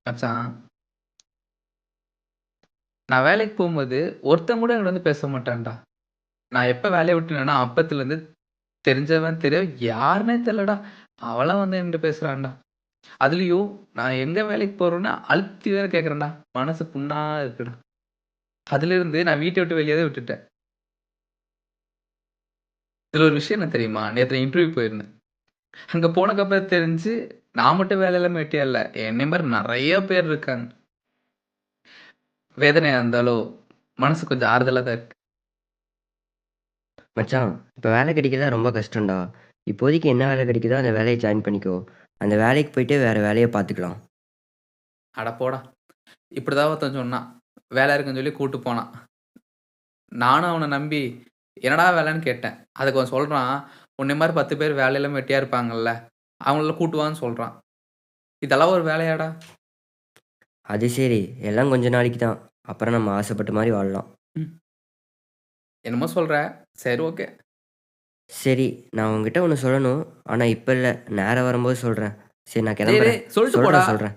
மச்சான், நான் வேலைக்கு போம்போது, ஒருத்தன் கூட என்கிட்ட வந்து பேச மாட்டான்டா. நான் எப்ப வேலைய விட்டேனோ, அப்பத்துலருந்து தெரிஞ்சவன், யாருன்னே தெரியலடா. அவன்லாம் வந்து என்கிட்ட பேசுறான்டா. அதுலயும் நான் எங்க வேலைக்கு போறேன்னு அழுத்தி வேற கேட்கிறேன்டா. மனசு புண்ணா இருக்குடா. அதிலிருந்து நான் வீட்ட விட்டு வெளியவே விட்டுட்டேன். இதுல ஒரு விஷயம் என்ன தெரியுமா? நேத்து இன்டர்வியூ போயிருந்தேன். அங்க போனதுக்கப்புறம் தெரிஞ்சு, நான் மட்டும் வேலை இல்லாம வெட்டியா இல்ல. என்னைய மாரி நெறைய பேர் இருக்காங்க. வேதனையா இருந்தாலும், மனசு கொஞ்சம் ஆறுதலா தான் இருக்கு. மச்சான், இப்ப வேலை கிடைக்கிறதா ரொம்ப கஷ்டம்டா. இப்போதைக்கு என்ன வேலை கிடைக்குதோ அந்த வேலைய ஜாயின் பண்ணிக்கோ. அந்த வேலைக்கு போயிட்டு வேற வேலைய பார்த்துக்கலாம். அட போடா! இப்படிதான் ஒருத்தன் சொன்னான். வேலை இருக்குன்னு சொல்லி கூட்டு போனான். நானும் அவன நம்பி, என்னடா வேலைன்னு கேட்டேன். அதுக்கு அவன் சொல்றான், உன்னைய மாரி 10 பேர் வேலை இல்லாம வெட்டியா இருப்பாங்கல்ல. அவங்கள கூட்டு வான்னு சொல்றான். இதெல்லாம் ஒரு வேலையாடா? அது சரி, எல்லாம் கொஞ்ச நாளைக்கு தான். அப்புறம் நம்ம ஆசைப்பட்ட மாரி வாழலாம். ம். என்னமோ சொல்ற. சரி ஓகே. சரி, நான் உன்கிட்ட ஒண்ணு சொல்லணும். ஆனா இப்ப இல்ல. நேரம் வரும்போது சொல்றேன். சரி நான் டேய் கிளம்புறேன். டேய் சொல்ட்டு போடா. சொல்றேன்.